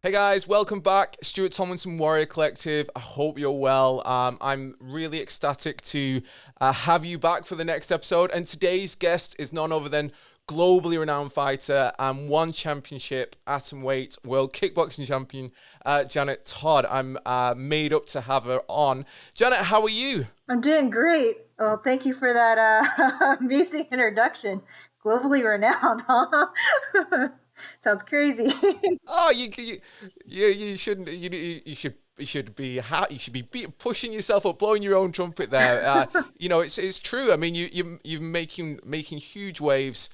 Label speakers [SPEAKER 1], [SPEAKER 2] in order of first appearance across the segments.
[SPEAKER 1] Hey guys, welcome back. Stuart, Tomlinson, Warrior Collective. I hope you're well. I'm really ecstatic to have you back for the next episode. And today's guest is none other than globally renowned fighter and one championship atomweight world kickboxing champion, Janet Todd. I'm made up to have her on. Janet, how are you?
[SPEAKER 2] I'm doing great. Well, thank you for that amazing introduction. Globally renowned, huh? Sounds crazy.
[SPEAKER 1] Oh, you shouldn't. You should be pushing yourself up, blowing your own trumpet there. You know, it's true. I mean, you're making huge waves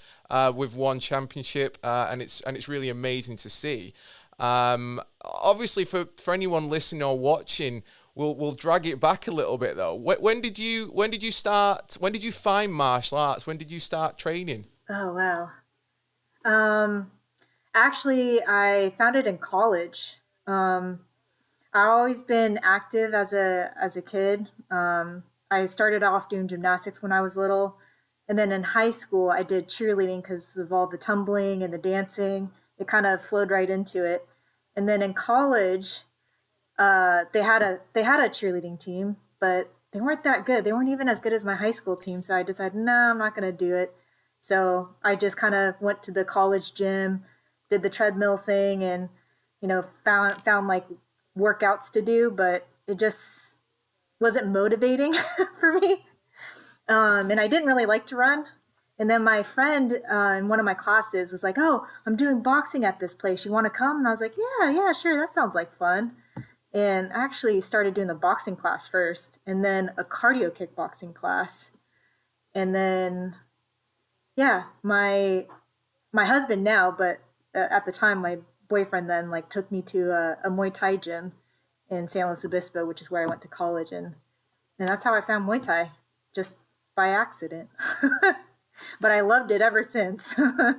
[SPEAKER 1] with one championship, and it's really amazing to see. Obviously, for anyone listening or watching, we'll drag it back a little bit though. When did you start? When did you find martial arts? When did you start training?
[SPEAKER 2] Oh wow. Actually, I found it in college. I've always been active as a kid. I started off doing gymnastics when I was little. And then in high school, I did cheerleading because of all the tumbling and the dancing. It kind of flowed right into it. And then in college, they had a cheerleading team, but they weren't that good. They weren't even as good as my high school team. So I decided, no, I'm not going to do it. So I just kind of went to the college gym, did the treadmill thing, and found like workouts to do, but it just wasn't motivating for me. And I didn't really like to run. And then my friend in one of my classes was like, "Oh, I'm doing boxing at this place. You want to come?" And I was like, "Yeah, sure. That sounds like fun." And I actually started doing the boxing class first, and then a cardio kickboxing class, and then my husband now, but at the time, my boyfriend then took me to a Muay Thai gym in San Luis Obispo, which is where I went to college, and that's how I found Muay Thai, just by accident. But I loved it ever since.
[SPEAKER 1] I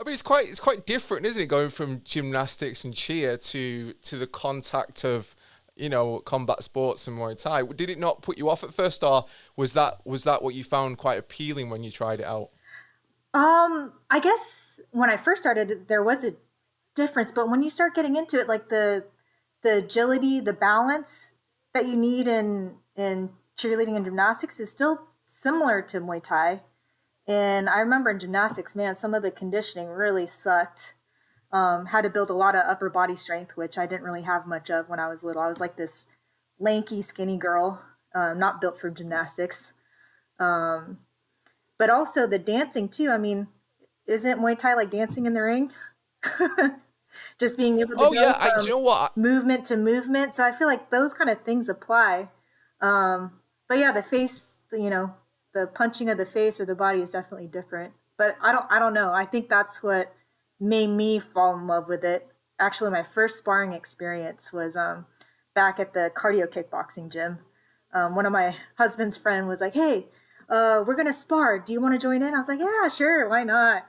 [SPEAKER 1] mean, it's quite different, isn't it, going from gymnastics and cheer to the contact of combat sports and Muay Thai. Did it not put you off at first, or was that what you found quite appealing when you tried it out?
[SPEAKER 2] I guess when I first started, there was a difference, but when you start getting into it, like the agility, the balance that you need in cheerleading and gymnastics is still similar to Muay Thai. And I remember in gymnastics, man, some of the conditioning really sucked. Had to build a lot of upper body strength, which I didn't really have much of when I was little. I was like this lanky, skinny girl, not built for gymnastics. But also the dancing too. I mean, isn't Muay Thai like dancing in the ring? Just being able to go from
[SPEAKER 1] you know what?
[SPEAKER 2] movement to movement. So I feel like those kind of things apply. But yeah, the face, the punching of the face or the body is definitely different. But I don't know. I think that's what made me fall in love with it. Actually, my first sparring experience was back at the cardio kickboxing gym. One of my husband's friend was like, "Hey, we're gonna spar. Do you want to join in?" I was like, "Yeah, sure, why not?"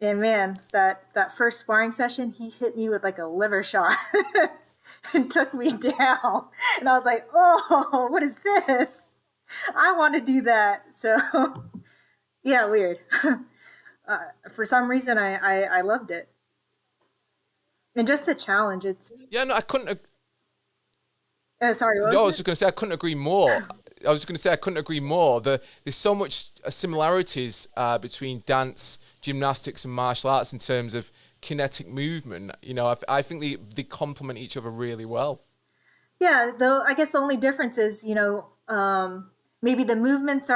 [SPEAKER 2] And man, that first sparring session, he hit me with like a liver shot and took me down. And I was like, "Oh, what is this? I want to do that." So yeah, weird. For some reason, I loved it. And just the challenge, it's...
[SPEAKER 1] Yeah, no, I couldn't...
[SPEAKER 2] sorry, what was
[SPEAKER 1] No, I was just going to say, I couldn't agree more. There's so much similarities between dance, gymnastics, and martial arts in terms of kinetic movement. I think they complement each other really well.
[SPEAKER 2] Yeah, though I guess the only difference is, maybe the movements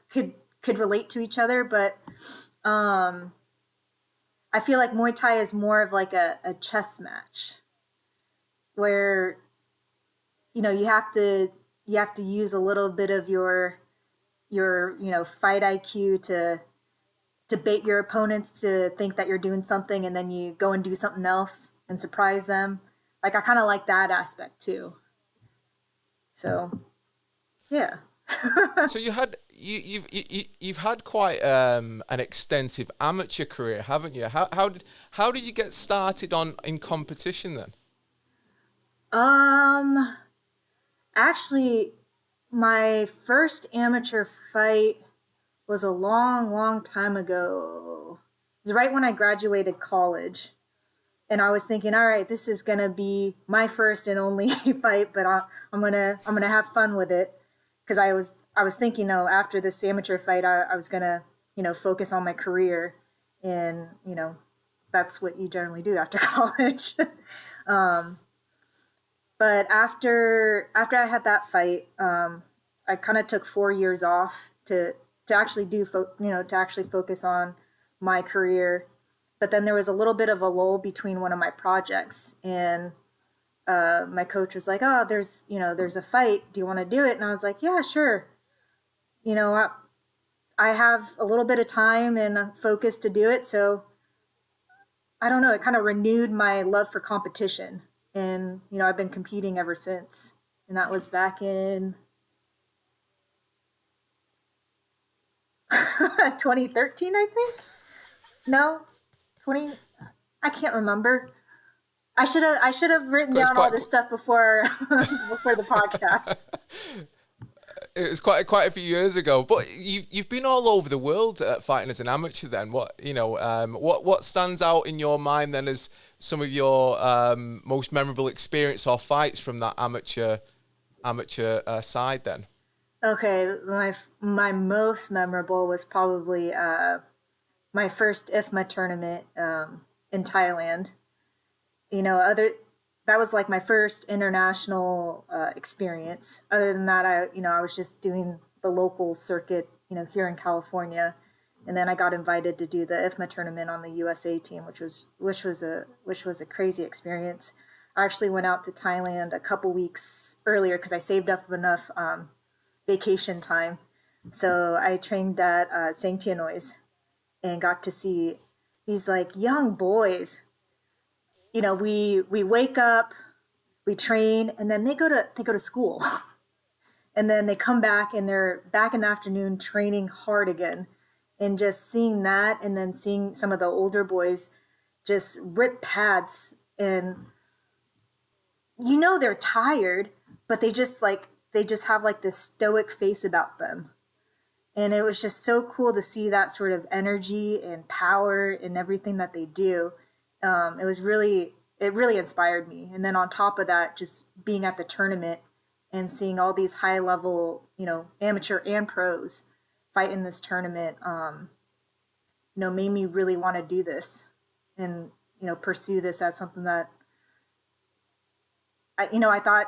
[SPEAKER 2] could relate to each other, but I feel like Muay Thai is more of like a chess match where, you have to use a little bit of your fight IQ to bait your opponents to think that you're doing something, and then you go and do something else and surprise them. Like, I kind of like that aspect too. So, yeah.
[SPEAKER 1] So you've had quite an extensive amateur career, haven't you? How did you get started in competition then?
[SPEAKER 2] Actually, my first amateur fight was a long, long time ago. It was right when I graduated college. And I was thinking, all right, this is gonna be my first and only fight, but I'm gonna have fun with it, because I was thinking, after this amateur fight, I was gonna focus on my career, and that's what you generally do after college. But after I had that fight, I kind of took 4 years off to actually to actually focus on my career. But then there was a little bit of a lull between one of my projects, and my coach was like, "Oh, there's a fight. Do you want to do it?" And I was like, "Yeah, sure." I have a little bit of time and focus to do it, so I don't know. It kind of renewed my love for competition, and I've been competing ever since. And that was back in 2013, I think. No, 20. I can't remember. I should have written down all this stuff before before the podcast.
[SPEAKER 1] It was quite a few years ago, but you've been all over the world fighting as an amateur. Then what stands out in your mind then as some of your most memorable experience or fights from that amateur side then?
[SPEAKER 2] Okay, my most memorable was probably my first IFMA tournament in Thailand. That was like my first international experience. Other than that, I was just doing the local circuit, here in California, and then I got invited to do the IFMA tournament on the USA team, which was a crazy experience. I actually went out to Thailand a couple weeks earlier because I saved up enough vacation time. So I trained at Sang Noise and got to see these like young boys. We wake up, we train, and then they go to school. And then they come back and they're back in the afternoon training hard again. And just seeing that, and then seeing some of the older boys just rip pads, and they're tired, but they just have like this stoic face about them. And it was just so cool to see that sort of energy and power in everything that they do. It really inspired me. And then on top of that, just being at the tournament and seeing all these high level, amateur and pros fight in this tournament, made me really want to do this and, pursue this as something that I thought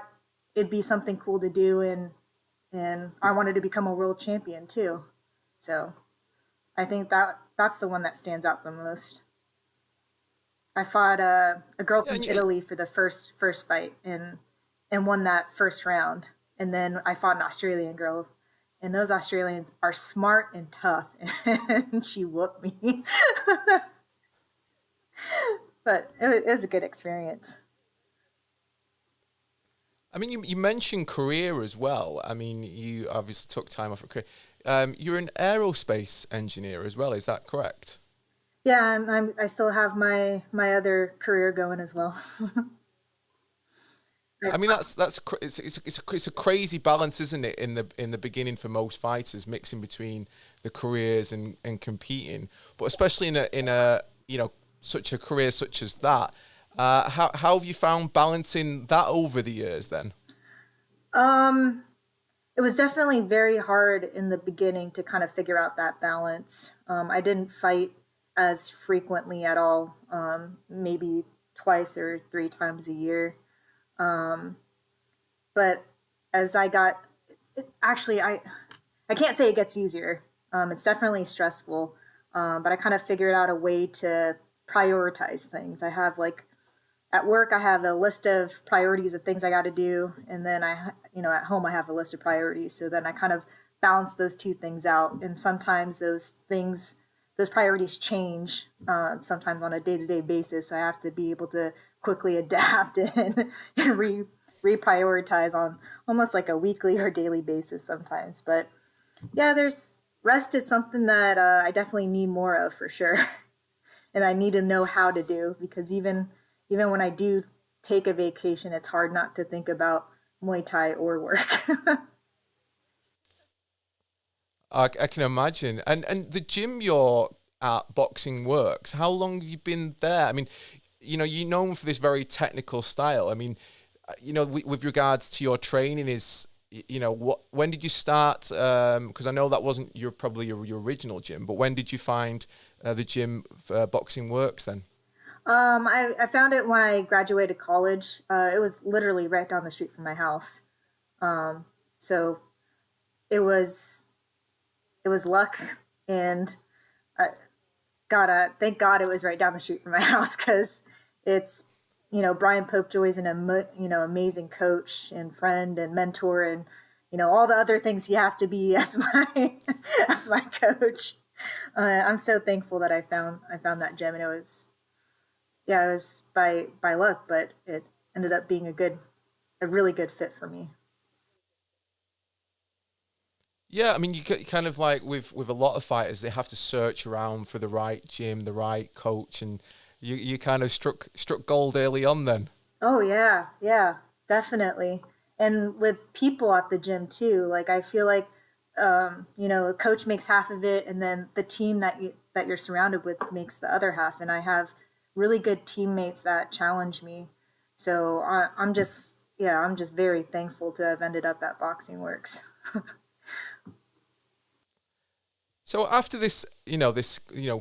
[SPEAKER 2] it'd be something cool to do. And I wanted to become a world champion too. So I think that's the one that stands out the most. I fought a girl from Italy for the first fight and won that first round. And then I fought an Australian girl, and those Australians are smart and tough, and she whooped me. But it was a good experience.
[SPEAKER 1] I mean, you mentioned career as well. I mean, you obviously took time off for career. You're an aerospace engineer as well. Is that correct?
[SPEAKER 2] Yeah, I still have my other career going as well.
[SPEAKER 1] I mean, it's a crazy balance, isn't it? In the beginning for most fighters, mixing between the careers and competing, but especially in a such a career such as that. How have you found balancing that over the years then?
[SPEAKER 2] It was definitely very hard in the beginning to kind of figure out that balance. I didn't fight as frequently at all, maybe twice or 3 times a year. But as I got, actually, I can't say it gets easier. It's definitely stressful, but I kind of figured out a way to prioritize things. I have at work, I have a list of priorities of things I got to do. And then at home, I have a list of priorities. So then I kind of balance those two things out. And sometimes those those priorities change sometimes on a day-to-day basis. So I have to be able to quickly adapt and reprioritize on almost like a weekly or daily basis sometimes. But yeah, there's rest is something that I definitely need more of for sure. And I need to know how to do, because even when I do take a vacation, it's hard not to think about Muay Thai or work.
[SPEAKER 1] I can imagine. And the gym you're at, Boxing Works, how long have you been there? I mean, you're known for this very technical style. I mean, with regards to your training, when did you start? Because I know that wasn't probably your original gym, but when did you find the gym for Boxing Works then?
[SPEAKER 2] I found it when I graduated college. It was literally right down the street from my house. So it was luck, and thank God it was right down the street from my house, because it's, Brian Popejoy's an amazing coach and friend and mentor, and all the other things he has to be as my as my coach. I'm so thankful that I found that gym, and it was by luck, but it ended up being a really good fit for me.
[SPEAKER 1] Yeah, I mean, you kind of like with a lot of fighters, they have to search around for the right gym, the right coach, and you kind of struck gold early on then.
[SPEAKER 2] Oh yeah, definitely. And with people at the gym too, like I feel like a coach makes half of it, and then the team that you're surrounded with makes the other half. And I have really good teammates that challenge me. So I'm just very thankful to have ended up at Boxing Works.
[SPEAKER 1] So after this,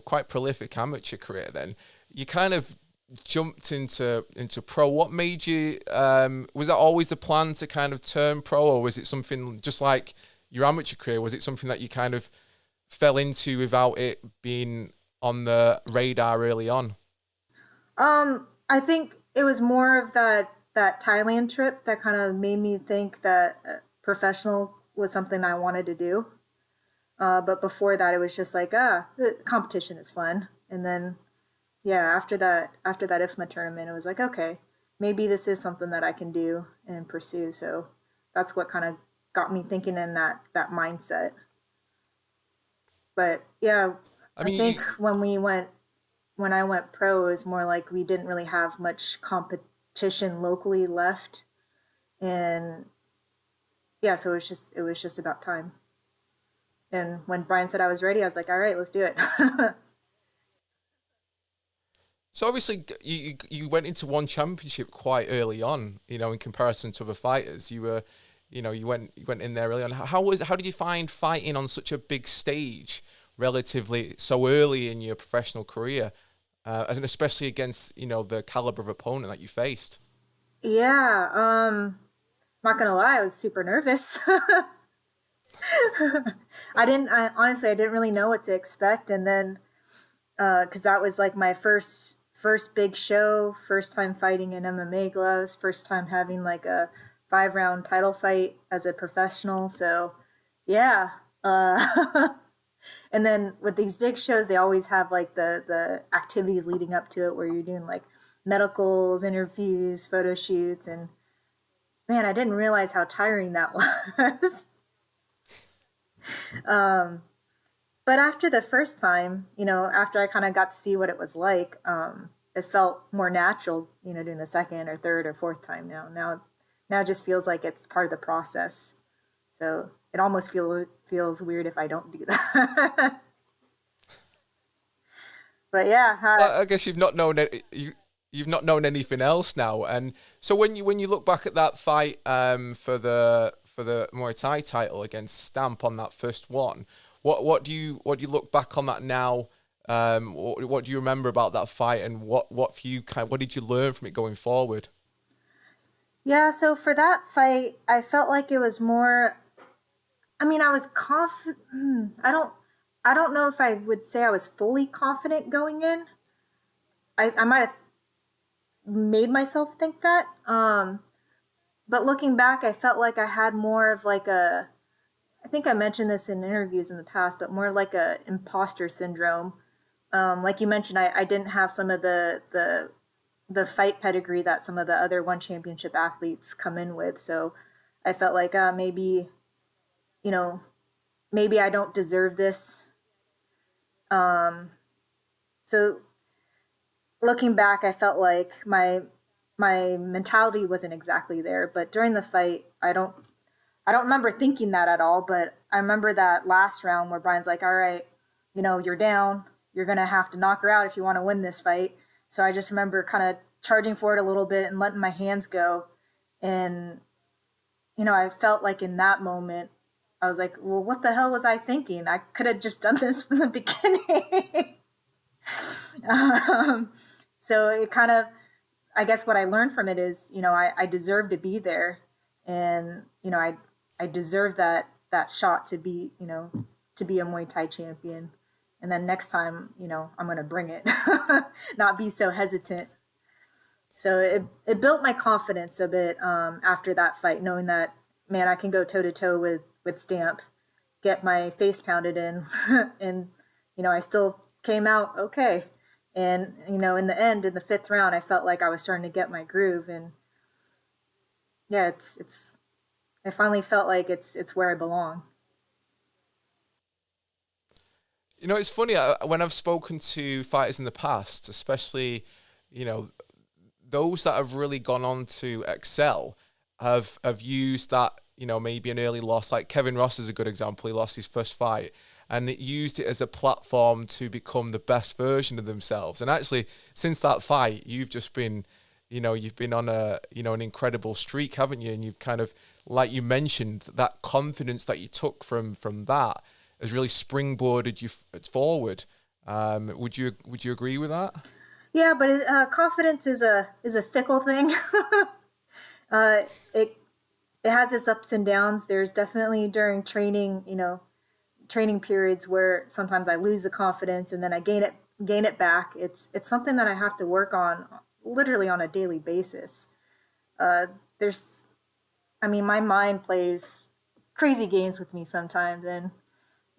[SPEAKER 1] quite prolific amateur career, then you kind of jumped into pro. What made you? Was that always the plan to kind of turn pro, or was it something just like your amateur career? Was it something that you kind of fell into without it being on the radar early on?
[SPEAKER 2] I think it was more of that Thailand trip that kind of made me think that professional was something I wanted to do. But before that, it was just like, the competition is fun. And then, yeah, after that IFMA tournament, it was like, okay, maybe this is something that I can do and pursue. So that's what kind of got me thinking in that mindset. But yeah,
[SPEAKER 1] I
[SPEAKER 2] I
[SPEAKER 1] mean,
[SPEAKER 2] think when I went pro, it was more like we didn't really have much competition locally left. And yeah, so it was just about time. And when Brian said I was ready, I was like, all right, let's do it.
[SPEAKER 1] so obviously you went into one championship quite early on, in comparison to other fighters. You were, you went in there early on. How did you find fighting on such a big stage relatively so early in your professional career, and especially against, the caliber of opponent that you faced?
[SPEAKER 2] Yeah, not gonna lie, I was super nervous. Honestly, I didn't really know what to expect. And then, cause that was like my first big show, first time fighting in MMA gloves, first time having like a 5-round title fight as a professional. So yeah. And then with these big shows, they always have like the activities leading up to it, where you're doing like medicals, interviews, photo shoots. And man, I didn't realize how tiring that was. But after the first time, after I kind of got to see what it was like, it felt more natural, doing the second or third or fourth time now it just feels like it's part of the process. So it almost feels weird if I don't do that. But yeah,
[SPEAKER 1] Well, I guess you've not known it. You've not known anything else now, and so when you look back at that fight for the Muay Thai title against Stamp on that first one, what do you look back on that now? What do you remember about that fight, and what did you learn from it going forward?
[SPEAKER 2] yeah. So for that fight, I felt like it was more. I mean, I was confident. I don't know if I would say I was fully confident going in. I might have made myself think that. But looking back, I felt like I had more of like I think I mentioned this in interviews in the past, but more like a imposter syndrome, Like you mentioned, I didn't have some of the fight pedigree that some of the other one championship athletes come in with. So I felt like maybe, you know, maybe I don't deserve this. So looking back, I felt like my mentality wasn't exactly there. But during the fight, I don't remember thinking that at all. But I remember that last round where Brian's like, "All right, you're down. You're gonna have to knock her out if you want to win this fight." So I just remember kind of charging forward a little bit and letting my hands go. And I felt like in that moment, I was like, "Well, what the hell was I thinking? I could have just done this from the beginning." um, so it kind of, I guess what I learned from it is, I deserve to be there, and I deserve that shot to be, to be a Muay Thai champion. And then next time, I'm gonna bring it, not be so hesitant. So it built my confidence a bit after that fight, knowing that, man, I can go toe to toe with Stamp, get my face pounded in, and I still came out okay. And in the end, in the fifth round, I felt like I was starting to get my groove, and yeah, it's I finally felt like it's where I belong.
[SPEAKER 1] It's funny when I've spoken to fighters in the past, especially, you know, those that have really gone on to excel have used that, maybe an early loss. Like Kevin Ross is a good example. He lost his first fight and it used it as a platform to become the best version of themselves. And actually, since that fight, you've just been, you've been on a, an incredible streak, haven't you? And you've kind of, like you mentioned, that confidence that you took from that has really springboarded you forward. Would you agree with that?
[SPEAKER 2] Yeah, but confidence is a fickle thing. uh, it it has its ups and downs. There's definitely during training, training periods where sometimes I lose the confidence and then I gain it back. It's something that I have to work on literally on a daily basis. There's, I mean, my mind plays crazy games with me sometimes, and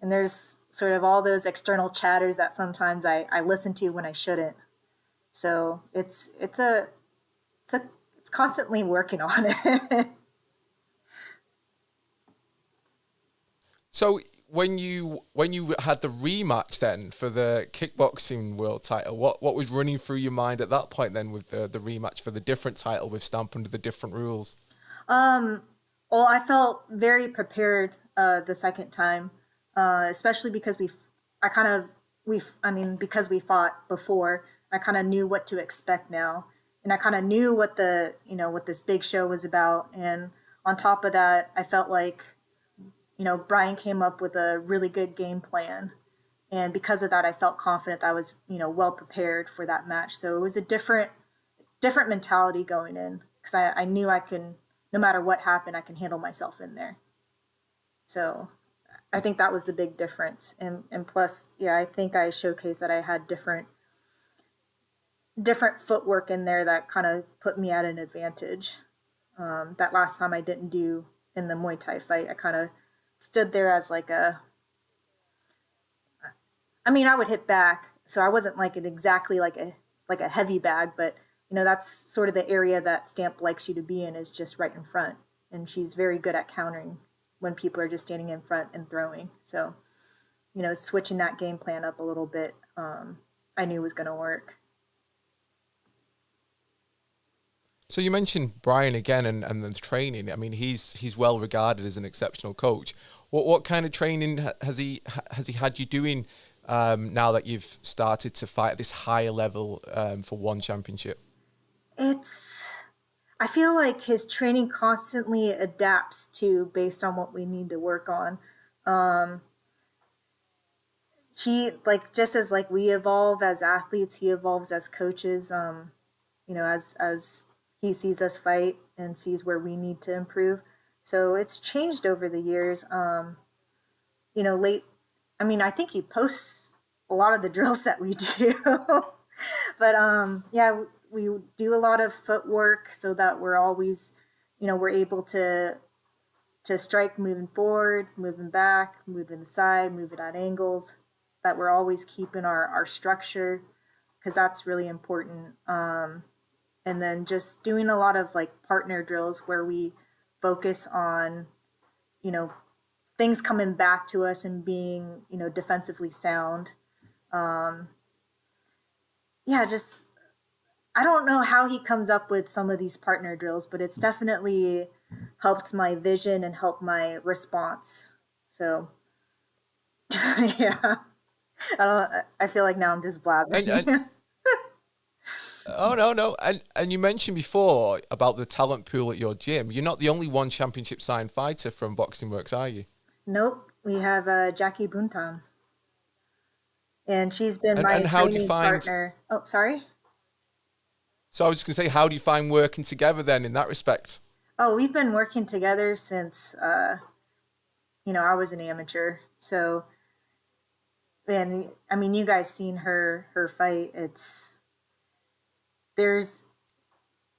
[SPEAKER 2] there's sort of all those external chatters that sometimes I listen to when I shouldn't. So it's a it's constantly working on it.
[SPEAKER 1] So when you had the rematch then for the kickboxing world title, what was running through your mind at that point then with the rematch for the different title with Stamp under the different rules?
[SPEAKER 2] um, well, I felt very prepared the second time, especially because I kind of I mean, because we fought before, I kind of knew what to expect now, and I kind of knew what what this big show was about. And on top of that, I felt like Brian came up with a really good game plan, and because of that, I felt confident that I was well prepared for that match. So it was a different mentality going in because I knew I can, no matter what happened, I can handle myself in there. So I think that was the big difference. And plus, yeah, I think I showcased that I had different footwork in there that kind of put me at an advantage. That last time I didn't do in the Muay Thai fight, I kind of stood there as like I mean, I would hit back, so I wasn't like exactly like a heavy bag, but that's sort of the area that Stamp likes you to be in, is just right in front, and she's very good at countering when people are just standing in front and throwing. So switching that game plan up a little bit, I knew was going to work.
[SPEAKER 1] So you mentioned Brian again and the training. I mean, he's well regarded as an exceptional coach. What kind of training has he had you doing now that you've started to fight at this higher level for one championship?
[SPEAKER 2] It's I feel like his training constantly adapts to based on what we need to work on. Um, he, like, just as like we evolve as athletes, he evolves as coaches. As he sees us fight and sees where we need to improve. So it's changed over the years. Late. I mean, I think he posts a lot of the drills that we do, but yeah, we do a lot of footwork so that we're always, we're able to strike moving forward, moving back, moving to the side, moving at angles. that we're always keeping our structure, because that's really important. And then just doing a lot of like partner drills where we focus on, you know, things coming back to us and being, you know, defensively sound. Um, yeah, just I don't know how he comes up with some of these partner drills, but it's definitely helped my vision and helped my response. So yeah, I feel like now I'm just
[SPEAKER 1] And
[SPEAKER 2] blabbering.
[SPEAKER 1] oh no, no, and you mentioned before about the talent pool at your gym. You're not the only one championship signed fighter from Boxing Works, are you?
[SPEAKER 2] Nope, we have Jackie Buntam, and she's been
[SPEAKER 1] And
[SPEAKER 2] my
[SPEAKER 1] how do you
[SPEAKER 2] training
[SPEAKER 1] find?
[SPEAKER 2] partner. Oh, sorry.
[SPEAKER 1] So I was just gonna say, how do you find working together then in that respect?
[SPEAKER 2] Oh, we've been working together since you know, I was an amateur. So, and I mean, you guys seen her fight. It's there's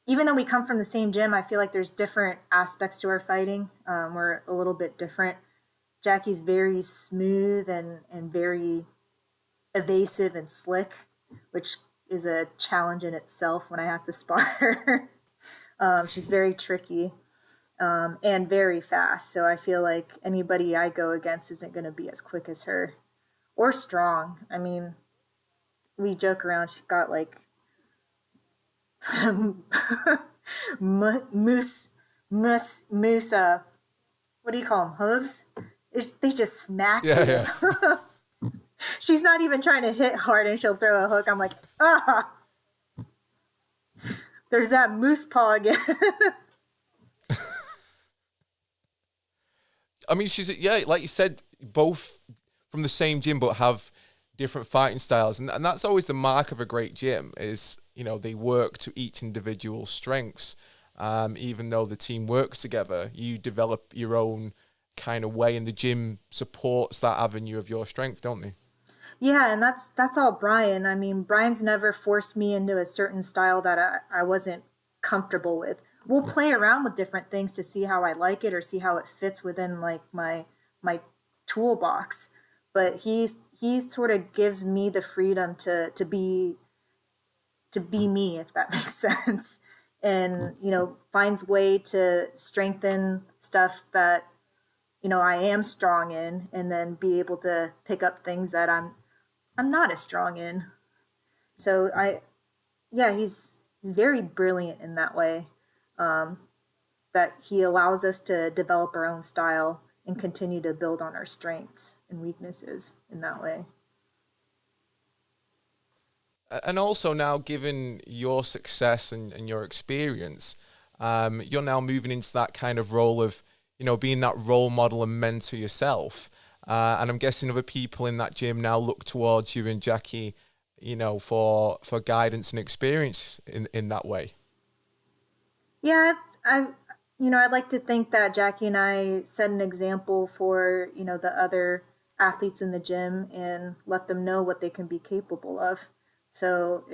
[SPEAKER 2] even though we come from the same gym, I feel like there's different aspects to our fighting. We're a little bit different. Jackie's very smooth and very evasive and slick, which is a challenge in itself when I have to spar her. She's very tricky, and very fast. So I feel like anybody I go against isn't going to be as quick as her or strong. I mean, we joke around. She got like moose, moose. What do you call them? Hooves. They just smack
[SPEAKER 1] Yeah,
[SPEAKER 2] you.
[SPEAKER 1] yeah.
[SPEAKER 2] She's not even trying to hit hard, and she'll throw a hook. I'm like, ah, there's that moose paw again.
[SPEAKER 1] I mean, she's yeah, like you said, both from the same gym but have different fighting styles, and that's always the mark of a great gym. Is you know they work to each individual strengths. Even though the team works together, you develop your own kind of way, and the gym supports that avenue of your strength, don't they?
[SPEAKER 2] Yeah, and that's all Brian. I mean, Brian's never forced me into a certain style that I wasn't comfortable with. We'll play around with different things to see how I like it or see how it fits within like my toolbox. But he sort of gives me the freedom to be me, if that makes sense. And, you know, finds way to strengthen stuff that, you know, I am strong in, and then be able to pick up things that I'm not as strong in. So yeah, he's very brilliant in that way. Um, that he allows us to develop our own style and continue to build on our strengths and weaknesses in that way.
[SPEAKER 1] And also now, given your success and your experience, you're now moving into that kind of role of, you know, being that role model and mentor yourself. And I'm guessing other people in that gym now look towards you and Jackie, you know, for guidance and experience in that way.
[SPEAKER 2] Yeah, you know, I'd like to think that Jackie and I set an example for, you know, the other athletes in the gym and let them know what they can be capable of. So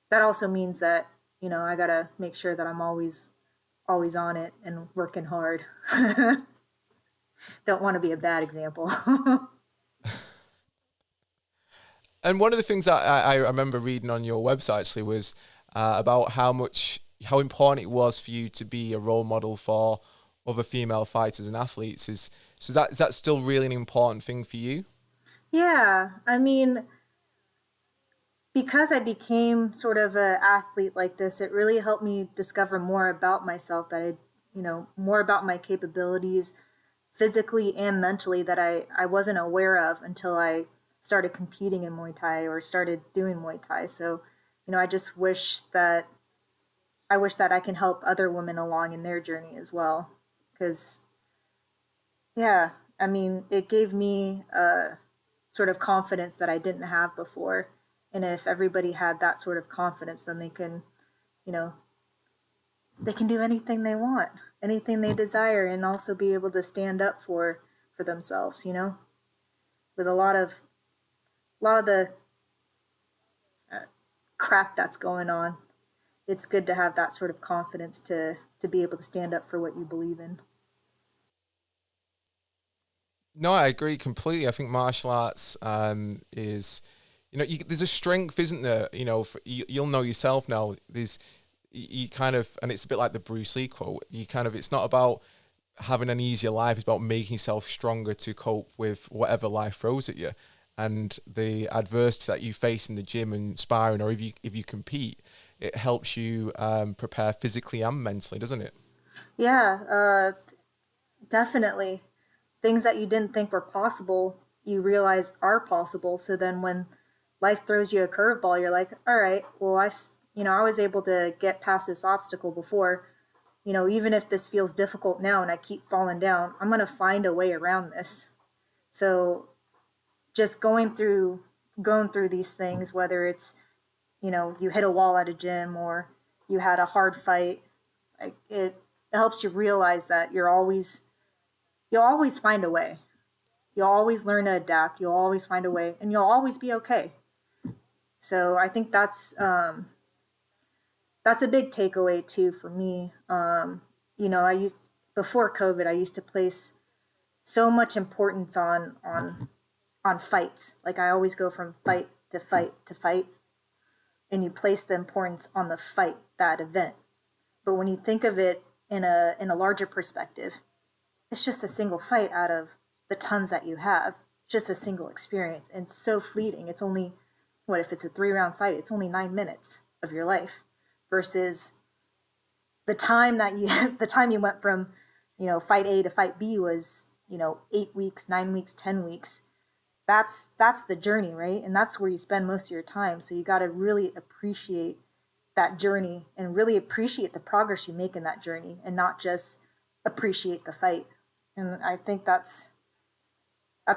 [SPEAKER 2] that also means that, you know, I gotta make sure that I'm always on it and working hard. Don't want to be a bad example.
[SPEAKER 1] And one of the things that I remember reading on your website actually was about how important it was for you to be a role model for other female fighters and athletes. Is that still really an important thing for you?
[SPEAKER 2] Yeah, I mean, because I became sort of an athlete like this, it really helped me discover more about myself, that you know, more about my capabilities physically and mentally that I wasn't aware of until I started competing in Muay Thai or started doing Muay Thai. So, you know, I wish that I can help other women along in their journey as well. Because, yeah, I mean, it gave me a sort of confidence that I didn't have before. And if everybody had that sort of confidence, then they can, you know, they can do anything they want, anything they desire, and also be able to stand up for themselves, you know, with a lot of the crap that's going on. It's good to have that sort of confidence to be able to stand up for what you believe in.
[SPEAKER 1] No, I agree completely. I think martial arts is, there's a strength, isn't there? You'll know yourself now. There's you kind of, and it's a bit like the Bruce Lee quote. It's not about having an easier life. It's about making yourself stronger to cope with whatever life throws at you, and the adversity that you face in the gym and sparring, or if you compete, it helps you prepare physically and mentally, doesn't it?
[SPEAKER 2] Yeah, definitely. Things that you didn't think were possible, you realize are possible. So then when life throws you a curveball, you're like, all right, well, I was able to get past this obstacle before. Even if this feels difficult now and I keep falling down, I'm going to find a way around this. So just going through these things, whether it's, you hit a wall at a gym or you had a hard fight, like it helps you realize that you'll always find a way. You'll always learn to adapt. You'll always find a way, and you'll always be okay. So I think that's a big takeaway too for me. I used before COVID, I used to place so much importance on fights. Like I always go from fight to fight to fight, and you place the importance on the fight, that event. But when you think of it in a larger perspective, it's just a single fight out of the tons that you have. Just a single experience, and it's so fleeting. It's only what if it's a 3-round fight? It's only 9 minutes of your life, versus the time you went from fight A to fight B was 8 weeks, 9 weeks, 10 weeks. That's the journey, right? And that's where you spend most of your time. So you got to really appreciate that journey and really appreciate the progress you make in that journey, and not just appreciate the fight. And I think that's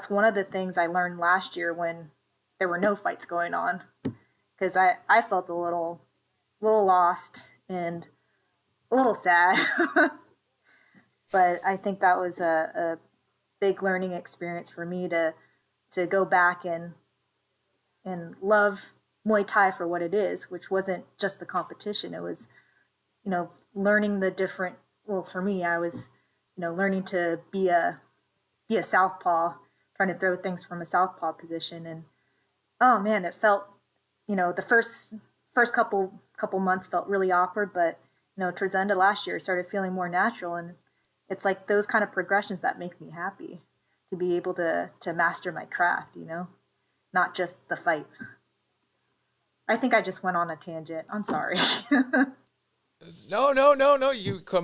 [SPEAKER 2] one of the things I learned last year when there were no fights going on, because I felt a little lost and a little sad. But I think that was a big learning experience for me to go back and love Muay Thai for what it is, which wasn't just the competition. It was, learning the different, well, for me, I was, learning to be a southpaw, trying to throw things from a southpaw position. And oh man, it felt, the first couple months felt really awkward, but towards the end of last year, it started feeling more natural. And it's like those kind of progressions that make me happy, to be able to master my craft, not just the fight. I think I just went on a tangent. I'm sorry.
[SPEAKER 1] No, no, no, no.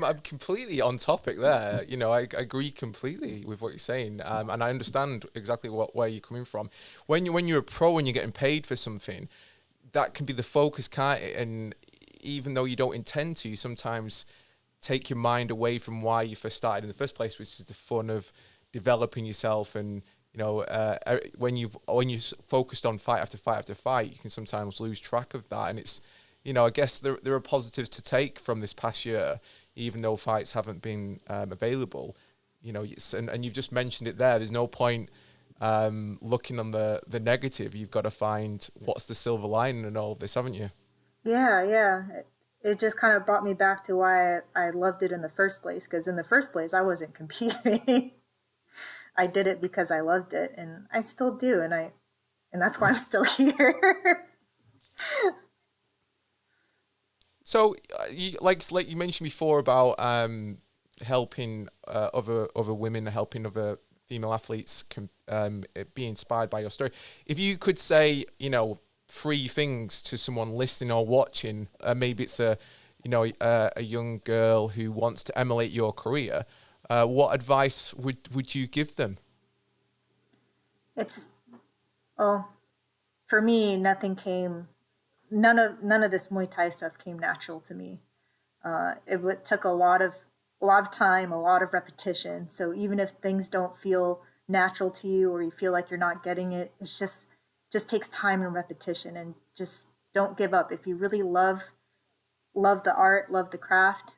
[SPEAKER 1] I'm completely on topic there. I agree completely with what you're saying, and I understand exactly where you're coming from. When you're a pro and you're getting paid for something, that can be the focus, can't it? And even though you don't intend to, you sometimes take your mind away from why you first started in the first place, which is the fun of developing yourself. And when you focused on fight after fight after fight, you can sometimes lose track of that. And it's I guess there are positives to take from this past year, even though fights haven't been available. And you've just mentioned it there. There's no point looking on the negative. You've got to find what's the silver lining in all of this, haven't you?
[SPEAKER 2] Yeah. It just kind of brought me back to why I loved it in the first place. Because in the first place, I wasn't competing. I did it because I loved it, and I still do. And that's why I'm still here.
[SPEAKER 1] So, like you mentioned before about helping other women, helping other female athletes be inspired by your story. If you could say, 3 things to someone listening or watching, maybe it's a young girl who wants to emulate your career, what advice would you give them?
[SPEAKER 2] It's well, for me, none of this Muay Thai stuff came natural to me. Took a lot of time, a lot of repetition. So even if things don't feel natural to you, or you feel like you're not getting it, it's just takes time and repetition. And just don't give up. If you really love the art, love the craft,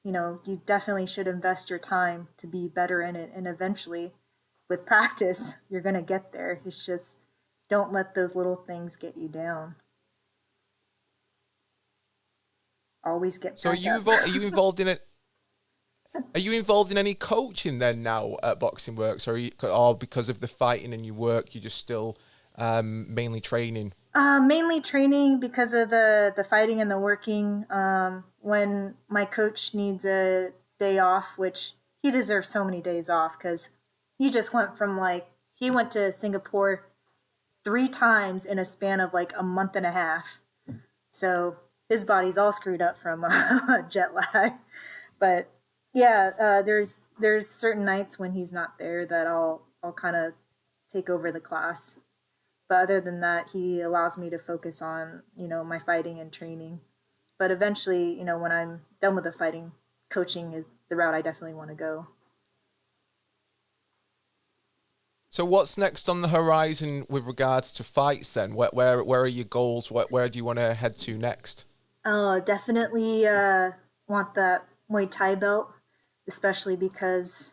[SPEAKER 2] you definitely should invest your time to be better in it. And eventually, with practice, you're gonna get there. It's just, don't let those little things get you down. Always get
[SPEAKER 1] So
[SPEAKER 2] back up.
[SPEAKER 1] are you involved in it? Are you involved in any coaching then now at Boxing Works, or because of the fighting and your work, you're just still mainly training?
[SPEAKER 2] Mainly training because of the fighting and the working. When my coach needs a day off, which he deserves so many days off because he just went from he went to Singapore 3 times in a span of like a month and a half. So his body's all screwed up from jet lag. But yeah, there's certain nights when he's not there that I'll kind of take over the class. But other than that, he allows me to focus on, my fighting and training. But eventually, when I'm done with the fighting, coaching is the route I definitely want to go.
[SPEAKER 1] So what's next on the horizon with regards to fights then? Where are your goals? Where do you want to head to next?
[SPEAKER 2] Oh, definitely want that Muay Thai belt, especially because,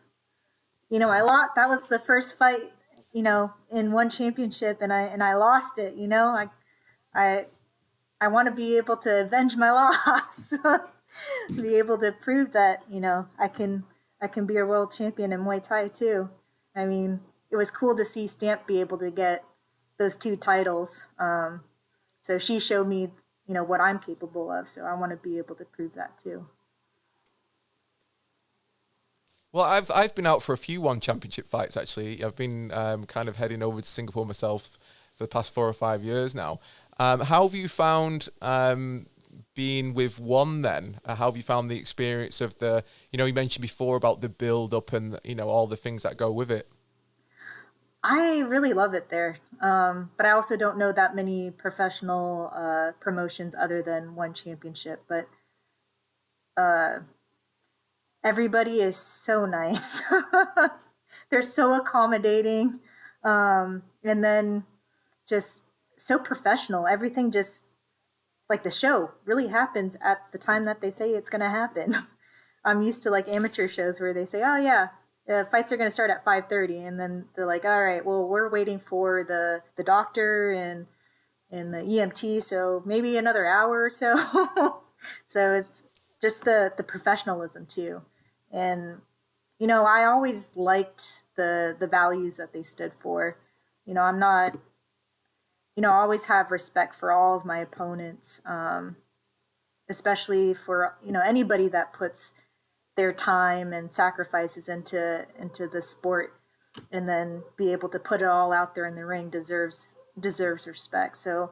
[SPEAKER 2] that was the first fight, in one championship, and I lost it. I want to be able to avenge my loss, be able to prove that I can be a world champion in Muay Thai too. I mean, it was cool to see Stamp be able to get those 2 titles. So she showed me, what I'm capable of. So I want to be able to prove that too.
[SPEAKER 1] Well, I've been out for a few one championship fights actually. I've been kind of heading over to Singapore myself for the past 4 or 5 years now. How have you found being with one then? How have you found the experience of you mentioned before about the build up and all the things that go with it?
[SPEAKER 2] I really love it there. But I also don't know that many professional promotions other than one championship. But everybody is so nice. They're so accommodating. And then just so professional. Everything just, like the show, really happens at the time that they say it's going to happen. I'm used to amateur shows where they say, oh yeah, fights are going to start at 5:30, and then they're like, all right, well, we're waiting for the doctor and the EMT, so maybe another hour or so. So it's just the professionalism too. And I always liked the values that they stood for. I'm not, I always have respect for all of my opponents, especially for anybody that puts their time and sacrifices into the sport, and then be able to put it all out there in the ring deserves respect. So,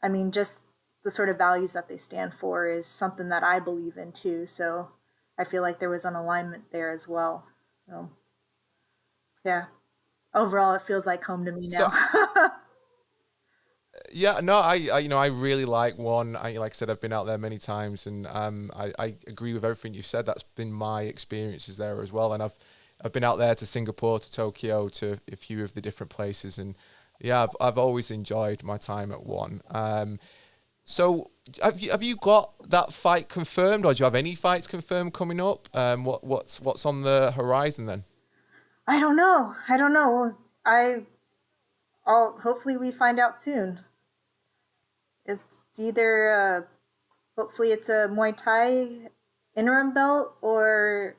[SPEAKER 2] I mean, just the sort of values that they stand for is something that I believe in too. So I feel like there was an alignment there as well. So yeah, overall, it feels like home to me now.
[SPEAKER 1] Yeah, no, I really like one. Like I said, I've been out there many times, and I agree with everything you've said. That's been my experiences there as well. And I've been out there to Singapore, to Tokyo, to a few of the different places, and yeah, I've always enjoyed my time at one. So have you got that fight confirmed, or do you have any fights confirmed coming up? What's on the horizon then?
[SPEAKER 2] I don't know. I'll hopefully we find out soon. It's either hopefully it's a Muay Thai interim belt, or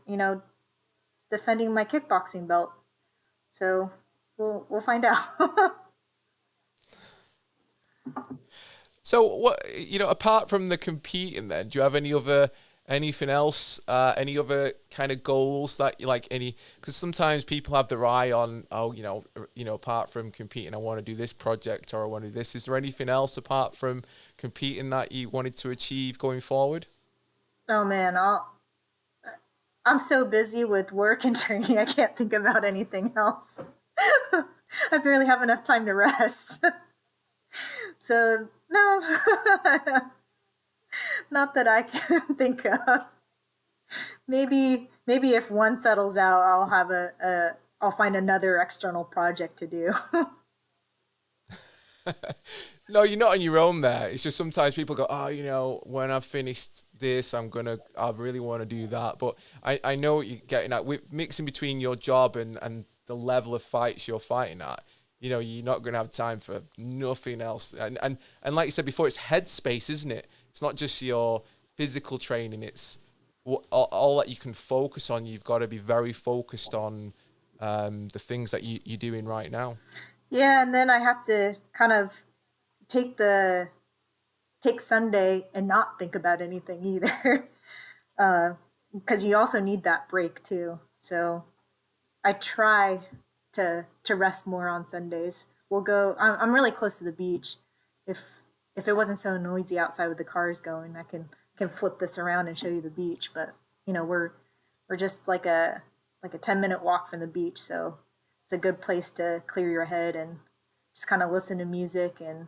[SPEAKER 2] defending my kickboxing belt. So we'll find out.
[SPEAKER 1] So what apart from the competing, then do you have anything else, any other kind of goals that you like? Because sometimes people have their eye on, apart from competing, I want to do this project or I want to do this. Is there anything else apart from competing that you wanted to achieve going forward?
[SPEAKER 2] Oh man, I'm so busy with work and training, I can't think about anything else. I barely have enough time to rest. So no, not that I can think of. Maybe if one settles out, I'll find another external project to do.
[SPEAKER 1] No, you're not on your own there. It's just sometimes people go, when I've finished this, I really want to do that. But I know what you're getting at. With mixing between your job and the level of fights you're fighting at, you're not going to have time for nothing else. And like you said before, it's headspace, isn't it? It's not just your physical training. It's all that you can focus on. You've got to be very focused on the things that you're doing right now.
[SPEAKER 2] Yeah, and then I have to kind of take the take Sunday and not think about anything either, because you also need that break too. So I try to rest more on Sundays. We'll go. I'm really close to the beach. If it wasn't so noisy outside with the cars going, I can flip this around and show you the beach. But you know, we're just like a 10-minute walk from the beach, so it's a good place to clear your head and just kind of listen to music. And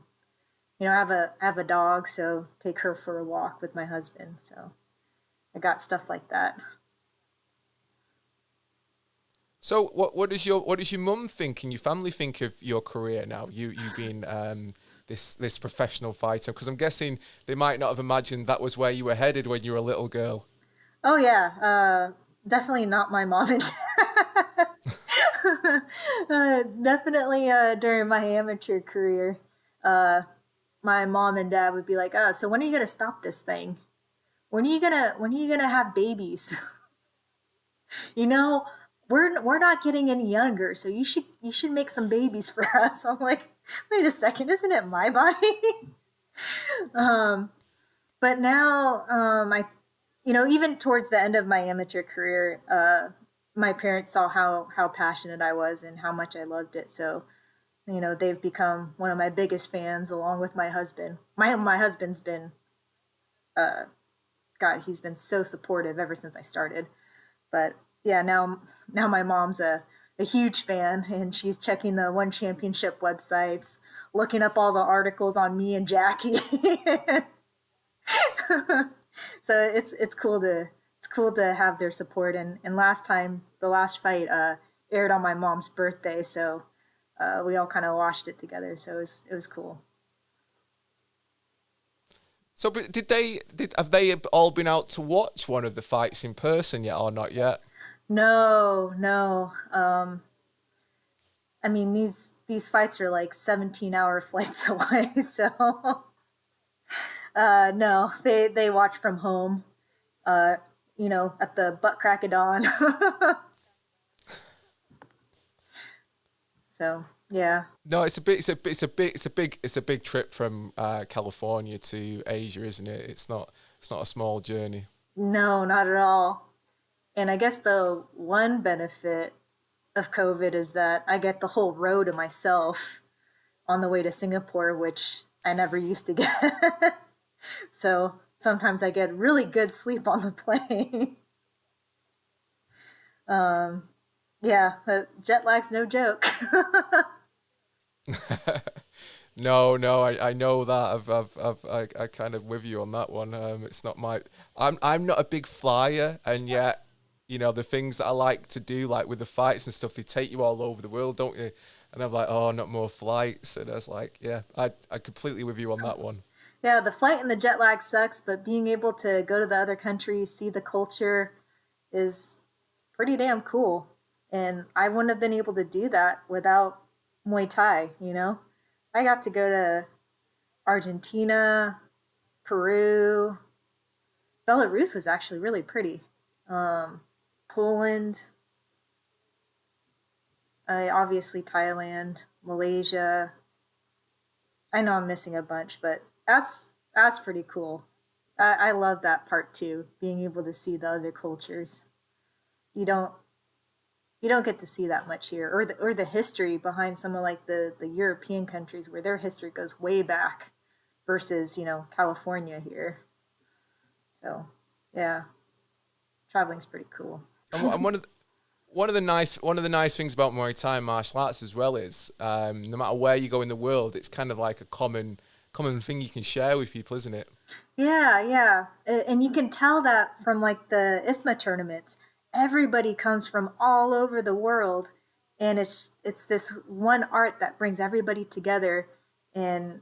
[SPEAKER 2] you know, I have a dog, so take her for a walk with my husband. So I got stuff like that.
[SPEAKER 1] So what does your mum think and your family think of your career now? You being this professional fighter, because I'm guessing they might not have imagined that was where you were headed when you were a little girl.
[SPEAKER 2] Oh yeah, definitely not my mom and dad. Definitely during my amateur career, uh, my mom and dad would be like, "Oh, so when are you gonna stop this thing? When are you gonna have babies? You know, we're not getting any younger, so you should make some babies for us." I'm like, wait a second, isn't it my body? um, but now, I, you know, even towards the end of my amateur career, my parents saw how passionate I was and how much I loved it. So, you know, they've become one of my biggest fans, along with my husband. My husband's been, uh, God, he's been so supportive ever since I started. But yeah, now my mom's a huge fan, and she's checking the One Championship websites, looking up all the articles on me and Jackie. So it's cool to have their support. And last time, the last fight aired on my mom's birthday, so we all kind of watched it together. So it was cool.
[SPEAKER 1] So, but have they all been out to watch one of the fights in person yet, or not yet?
[SPEAKER 2] No, no. I mean, these fights are like 17-hour flights away, so no, they watch from home. Uh, you know, at the butt crack of dawn. So yeah.
[SPEAKER 1] No, it's a big trip from California to Asia, isn't it? It's not a small journey.
[SPEAKER 2] No, not at all. And I guess the one benefit of COVID is that I get the whole row to myself on the way to Singapore, which I never used to get. So sometimes I get really good sleep on the plane. um, yeah, jet lag's no joke.
[SPEAKER 1] No, no, I know that. I kind of with you on that one. It's not my. I'm not a big flyer, and yet, you know, the things that I like to do, like with the fights and stuff, they take you all over the world, don't you? And I'm like, oh, not more flights. And I was like, yeah, I completely with you on that one.
[SPEAKER 2] Yeah, the flight and the jet lag sucks, but being able to go to the other countries, see the culture is pretty damn cool. And I wouldn't have been able to do that without Muay Thai, you know? I got to go to Argentina, Peru. Belarus was actually really pretty. Um, Poland, obviously Thailand, Malaysia. I know I'm missing a bunch, but that's pretty cool. I love that part too, being able to see the other cultures. You don't you don't get to see that much here, or the history behind some of like the European countries where their history goes way back versus you know California here. So yeah, traveling's pretty cool.
[SPEAKER 1] And one of the nice things about Muay Thai and martial arts as well is no matter where you go in the world, it's kind of like a common thing you can share with people, isn't it?
[SPEAKER 2] Yeah, yeah. And you can tell that from like the IFMA tournaments. Everybody comes from all over the world, and it's this one art that brings everybody together and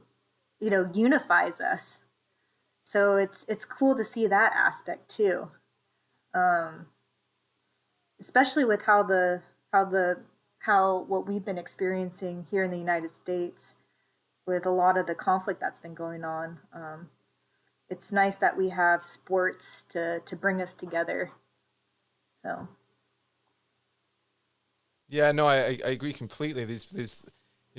[SPEAKER 2] you know unifies us. So it's cool to see that aspect too. Um, Especially with how the how what we've been experiencing here in the United States with a lot of the conflict that's been going on. it's nice that we have sports to bring us together. So.
[SPEAKER 1] Yeah, no, I agree completely. There's,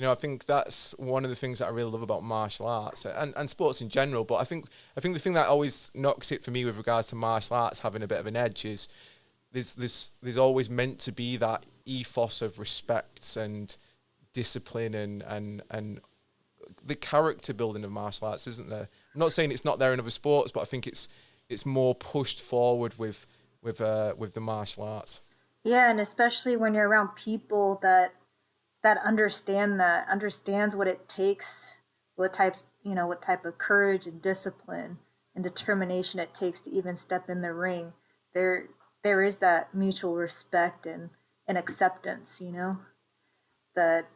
[SPEAKER 1] I think that's one of the things that I really love about martial arts and sports in general. But I think the thing that always knocks it for me with regards to martial arts having a bit of an edge is there's always meant to be that ethos of respect and discipline and the character building of martial arts, isn't there? I'm not saying it's not there in other sports, but I think it's more pushed forward with the martial arts.
[SPEAKER 2] Yeah, and especially when you're around people that understands what it takes, what type of courage and discipline and determination it takes to even step in the ring. There is that mutual respect and acceptance, that,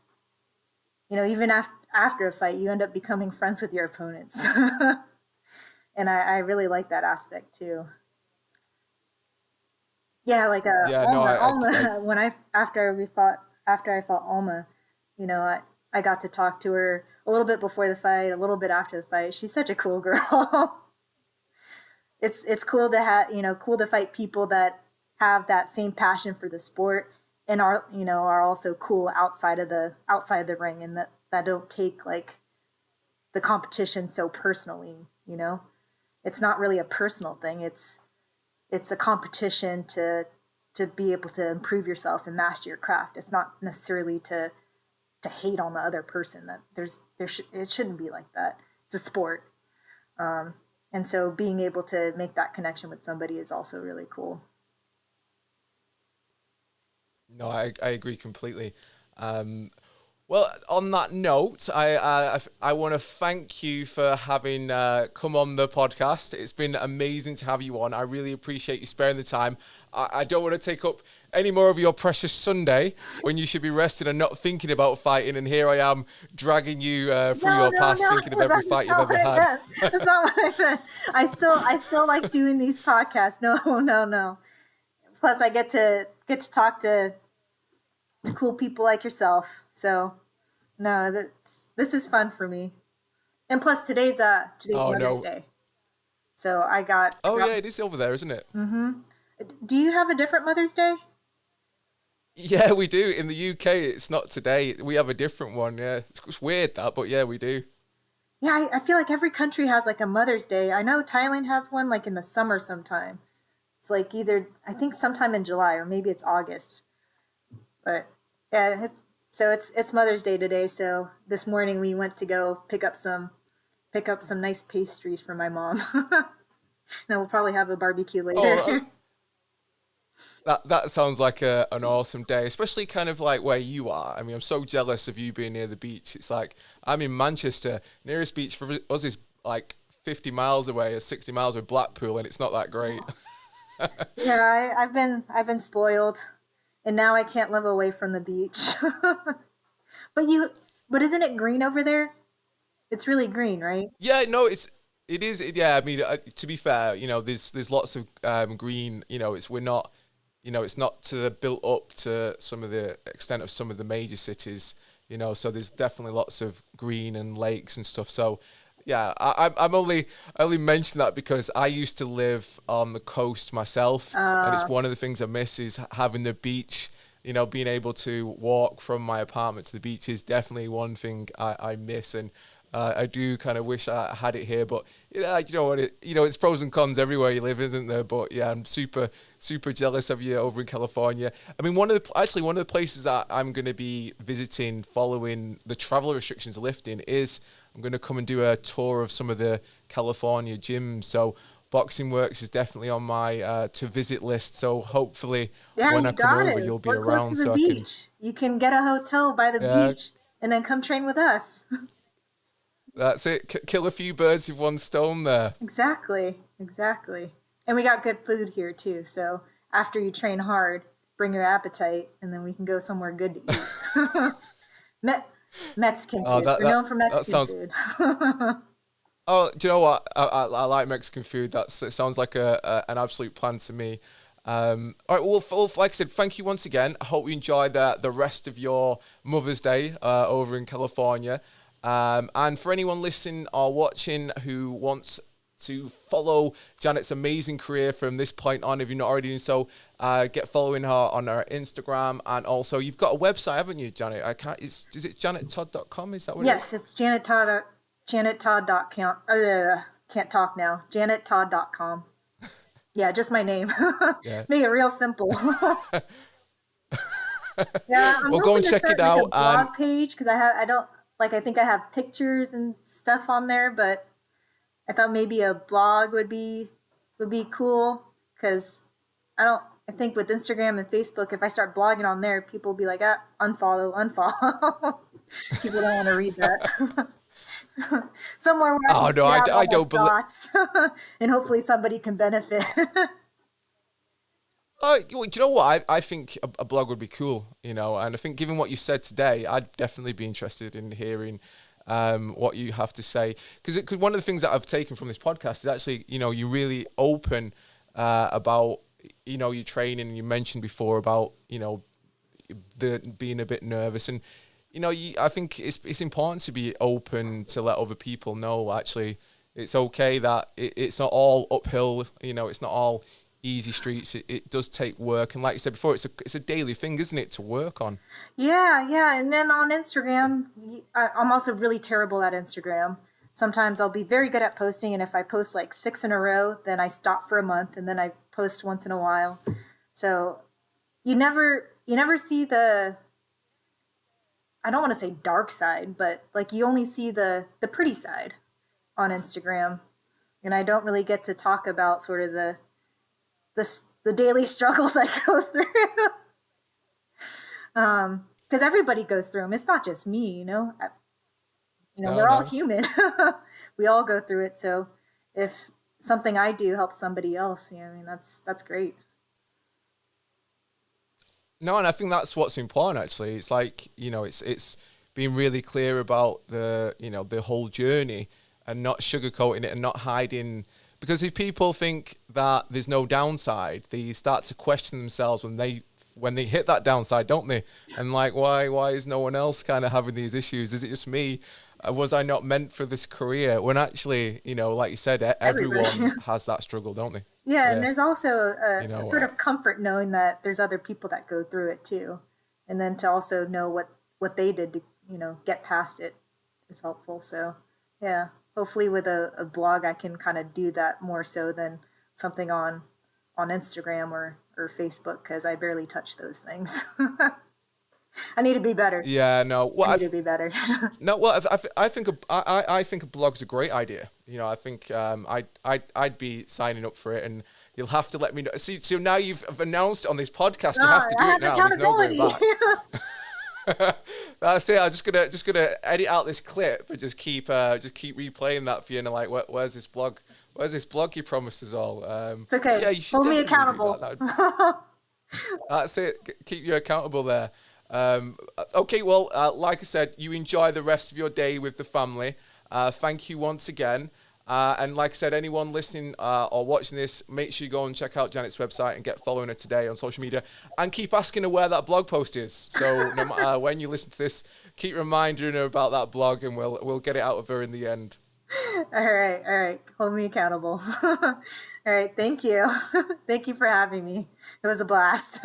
[SPEAKER 2] even after a fight, you end up becoming friends with your opponents. And I really like that aspect too. Yeah, like Alma, when after I fought Alma, I got to talk to her a little bit before the fight, a little bit after the fight. She's such a cool girl. It's cool to cool to fight people that have that same passion for the sport and are also cool outside the ring, and that don't take like the competition so personally. It's not really a personal thing. It's a competition to be able to improve yourself and master your craft. It's not necessarily to hate on the other person. That it shouldn't be like that. It's a sport. And so being able to make that connection with somebody is also really cool.
[SPEAKER 1] No, I agree completely. Well, on that note, I want to thank you for having come on the podcast. It's been amazing to have you on. I really appreciate you sparing the time. I don't want to take up any more of your precious Sunday when you should be resting and not thinking about fighting. And here I am dragging you through your past, thinking of every fight you've ever had.
[SPEAKER 2] That's not what I meant. I still like doing these podcasts. No. Plus, I get to talk to cool people like yourself. So, no, this is fun for me. And plus, today's Mother's Day. So I got.
[SPEAKER 1] Oh yeah, it is over there, isn't it?
[SPEAKER 2] Mm-hmm. Do you have a different Mother's Day?
[SPEAKER 1] Yeah, we do. In the UK, it's not today. We have a different one. Yeah, it's weird that, but yeah, we do.
[SPEAKER 2] Yeah, I feel like every country has like a Mother's Day. I know Thailand has one like in the summer sometime. It's like I think sometime in July or maybe it's August. But yeah, it's Mother's Day today. So this morning we went to go pick up some nice pastries for my mom. Then we'll probably have a barbecue later.
[SPEAKER 1] Oh, that sounds like an awesome day, especially kind of like where you are. I mean, I'm so jealous of you being near the beach. It's like I'm in Manchester. Nearest beach for us is like 50 miles away or 60 miles with Blackpool, and it's not that great.
[SPEAKER 2] Yeah, I've been spoiled, and now I can't live away from the beach. But isn't it green over there? It's really green, right?
[SPEAKER 1] Yeah, no, it is. Yeah, I mean, to be fair, there's lots of green. It's not built up to some of the extent of some of the major cities. So there's definitely lots of green and lakes and stuff. So yeah, I only mention that because I used to live on the coast myself, and it's one of the things I miss is having the beach. Being able to walk from my apartment to the beach is definitely one thing I miss, and I do kind of wish I had it here. But it's pros and cons everywhere you live, isn't there? But yeah, I'm super jealous of you over in California. I mean, one of the places that I'm going to be visiting following the travel restrictions lifting is I'm going to come and do a tour of some of the California gyms. So Boxing Works is definitely on my to visit list. So hopefully when I come over, you'll be around.
[SPEAKER 2] So you can get a hotel by the beach and then come train with us.
[SPEAKER 1] That's it. Kill a few birds with one stone there.
[SPEAKER 2] Exactly. And we got good food here too. So after you train hard, bring your appetite, and then we can go somewhere good to eat. Mexican food. We're known for Mexican food.
[SPEAKER 1] Oh, do you know what? I like Mexican food. It sounds like an absolute plan to me. All right. Well, like I said, thank you once again. I hope you enjoy the rest of your Mother's Day over in California. And for anyone listening or watching who wants to follow Janet's amazing career from this point on. If you're not already doing so, get following her on her Instagram. And also, you've got a website, haven't you, Janet? Is it janettodd.com? Is that what it is?
[SPEAKER 2] Yes, it's janettodd.com. Can't talk now. janettodd.com. Yeah, just my name. Yeah. Make it real simple. Yeah, I'm
[SPEAKER 1] well, go and check it out.
[SPEAKER 2] Like a blog page, because I think I have pictures and stuff on there, but I thought maybe a blog would be cool, because I think with Instagram and Facebook, if I start blogging on there, people will be like, unfollow. People don't want to read that. Somewhere where I don't believe and hopefully somebody can benefit.
[SPEAKER 1] Do you know what? I think a blog would be cool, and I think given what you said today, I'd definitely be interested in hearing what you have to say. Because one of the things that I've taken from this podcast is actually, you're really open about, your training. And you mentioned before about, being a bit nervous. And, I think it's important to be open to let other people know, actually, it's okay that it's not all uphill, it's not all easy streets. It does take work, and like you said before, it's a daily thing, isn't it, to work on?
[SPEAKER 2] Yeah. And then on Instagram, I'm also really terrible at Instagram. Sometimes I'll be very good at posting, and if I post like 6 in a row, then I stop for a month, and then I post once in a while. So you never see the, I don't want to say dark side, but like you only see the pretty side on Instagram, and I don't really get to talk about sort of the daily struggles I go through. Because everybody goes through them. It's not just me, we're all human. We all go through it. So if something I do helps somebody else, that's great.
[SPEAKER 1] No, and I think that's what's important, actually. It's like, it's being really clear about the whole journey and not sugarcoating it and not hiding. Because if people think that there's no downside, they start to question themselves when they hit that downside, don't they? And like, why is no one else kind of having these issues? Is it just me? Was I not meant for this career? When actually, like you said, everyone has that struggle, don't they?
[SPEAKER 2] Yeah, and there's also a sort of comfort knowing that there's other people that go through it too. And then to also know what they did to, get past it is helpful. So, yeah. Hopefully with a blog, I can kind of do that more so than something on Instagram or Facebook, because I barely touch those things. I need to be better.
[SPEAKER 1] Yeah, no. Well,
[SPEAKER 2] I need to be better.
[SPEAKER 1] No, well, I think a blog's a great idea. I think I'd be signing up for it, and you'll have to let me know. See, so now you've announced on this podcast, you have to do it now. There's no going back. That's it. I'm just gonna edit out this clip and just keep replaying that for you. And like, where's this blog? Where's this blog you promised us all?
[SPEAKER 2] It's okay. Yeah, you should hold me accountable.
[SPEAKER 1] That's it. Keep you accountable there. Okay. Well, like I said, you enjoy the rest of your day with the family. Thank you once again. And like I said, anyone listening or watching this, make sure you go and check out Janet's website and get following her today on social media, and keep asking her where that blog post is. So no matter when you listen to this, keep reminding her about that blog, and we'll get it out of her in the end.
[SPEAKER 2] All right. Hold me accountable. All right. Thank you. Thank you for having me. It was a blast.